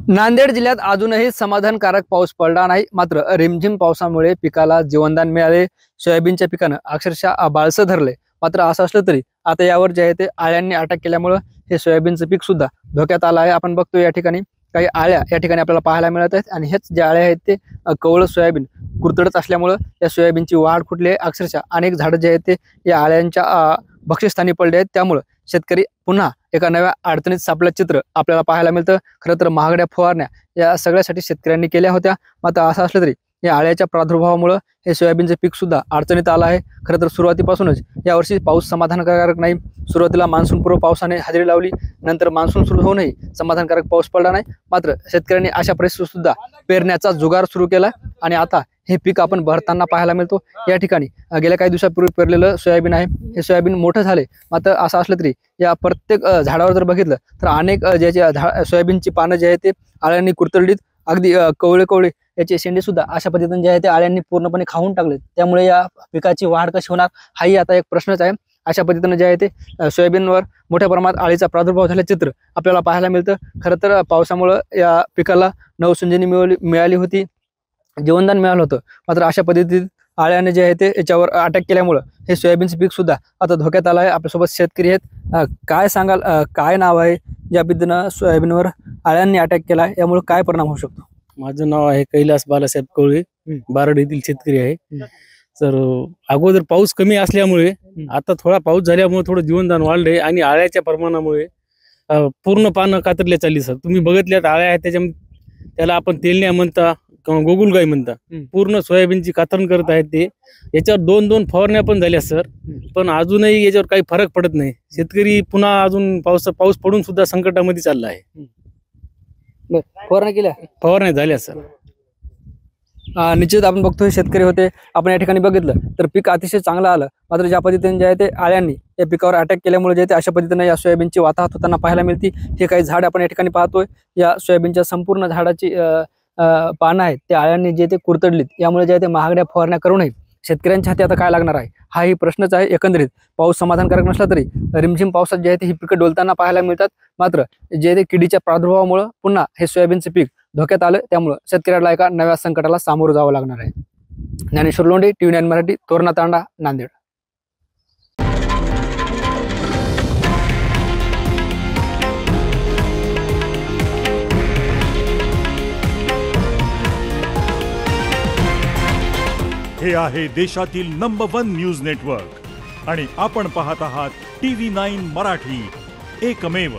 नांदेड जिल्ह्यात अजूनही समाधानकारक पाऊस पडला नाही। मात्र रिमझिम पावसामुळे पिकाला जीवनदान मिळाले। सोयाबीनच्या पिकानं अक्षरशः बाळसं धरले। मात्र असं असलं तरी आता यावर जे आहे ते आळ्यांनी अटॅक केल्यामुळे हे सोयाबीनचं पीक सुद्धा धोक्यात आलं आहे। आपण बघतो या ठिकाणी काही आळ्या या ठिकाणी आपल्याला पाहायला मिळत आहेत आणि हेच जे आळ्या आहेत ते कवळं सोयाबीन कुरतडत असल्यामुळे या सोयाबीनची वाढ कुठली आहे। अक्षरशः अनेक झाडं जे आहेत ते या आळ्यांच्या भक्षस्थानी पडले आहेत। त्यामुळे शेतकरी पुन्हा एका नव्या अडचणीत सापडल्याचं चित्र आपल्याला पाहायला मिळतं। खरं तर महागड्या फवारण्या या सगळ्यासाठी शेतकऱ्यांनी केल्या होत्या। मात्र असं असलं तरी या आळ्याच्या प्रादुर्भावामुळे हे सोयाबीनचे पीक सुद्धा अडचणीत आलं आहे। खरं तर सुरुवातीपासूनच यावर्षी पाऊस समाधानकारक नाही। सुरुवातीला मान्सूनपूर्व पावसाने हजेरी लावली, नंतर मान्सून सुरू होऊनही समाधानकारक पाऊस पडला नाही। मात्र शेतकऱ्यांनी अशा परिस्थितीत सुद्धा पेरण्याचा जुगार सुरू केला आणि आता हे पीक आपण भरताना पाहायला मिळतो। या ठिकाणी गेल्या काही दिवसापूर्वी पेरलेलं सोयाबीन आहे। हे सोयाबीन मोठं झाले। मात्र असं असलं तरी या प्रत्येक झाडावर जर बघितलं तर अनेक ज्याचे सोयाबीनची पानं जे आहेत ते आळ्यांनी कुरतडलीत, अगदी कवळे कवळे याचे शेंडे सुद्धा अशा पद्धतीने जे आहे ते आळ्यांनी पूर्णपणे खाऊन टाकलेत। त्यामुळे या पिकाची वाढ कशी होणार हाही आता एक प्रश्नच आहे। अशा पद्धतीने जे आहे ते सोयाबीनवर मोठ्या प्रमाणात आळीचा प्रादुर्भाव झाल्याचे चित्र आपल्याला पाहायला मिळतं। खरं तर पावसामुळे या पिकाला नवसंजीवनी मिळाली होती, जीवनदान मिळालं होतं। मात्र अशा पद्धतीत आळ्याने जे आहे ते याच्यावर अटॅक केल्यामुळे हे सोयाबीनचं पीक सुद्धा आता धोक्यात आलं आहे। आपल्यासोबत शेतकरी आहेत, काय सांगाल, काय नाव आहे ज्या पद्धतीनं सोयाबीनवर आळ्यांनी अटॅक केला, यामुळे काय परिणाम होऊ शकतो? माझं नाव आहे कैलास बालासाहेब कवळे, बारड येथील शेतकरी आहे। तर अगोदर पाऊस कमी असल्यामुळे आता थोडा पाऊस झाल्यामुळे थोडं जीवनदान वाढलंय आणि आळ्याच्या प्रमाणामुळे पूर्ण पानं कातरल्या चालली सर। तुम्ही बघितल्यात आळ्या आहेत त्याच्या, त्याला आपण तेलण्या म्हणता किंवा गोगुलगाई म्हणता, पूर्ण सोयाबीनची कातरण करत आहेत ते। याच्यावर दोन फवारण्या पण झाल्या सर, पण अजूनही याच्यावर काही फरक पडत नाही। शेतकरी पुन्हा अजून पाऊस पडून सुद्धा संकटामध्ये चालला आहे। फवारण्या झाल्या सर। निश्चित आपण बघतोय शेतकरी होते, आपण या ठिकाणी बघितलं तर पीक अतिशय चांगलं आलं। मात्र ज्या पद्धतीने जे आहे ते आळ्यांनी या पिकावर अटॅक केल्यामुळे जे आहे ते अशा पद्धतीने या सोयाबीनची वाताहत होताना पाहायला मिळते। हे काही झाड आपण या ठिकाणी पाहतोय, या सोयाबीनच्या संपूर्ण झाडाची पानं आहेत ते आळ्यांनी जे ते कुरतडलीत। यामुळे जे आहे ते महागड्या फवारण्या करूनही शेतकऱ्यांच्या हाती आता काय लागणार आहे हाही प्रश्नच आहे। एकंदरीत पाऊस समाधानकारक नसला तरी रिमझिम पावसात जे आहे ते ही पिकं डोलताना पाहायला मिळतात। मात्र जे ते किडीच्या प्रादुर्भावामुळे पुन्हा हे सोयाबीनचे पीक धोक्यात आलं, त्यामुळे शेतकऱ्याला एका नव्या संकटाला सामोरं जावं लागणार आहे। ज्ञानेश्वर लोंढे, TV9 मराठी, तोरणा तांडा, नांदेड। हे आहे देशातील नंबर 1 न्यूज नेटवर्क आणि आपण पाहत आहात TV9 मराठी, एकमेव।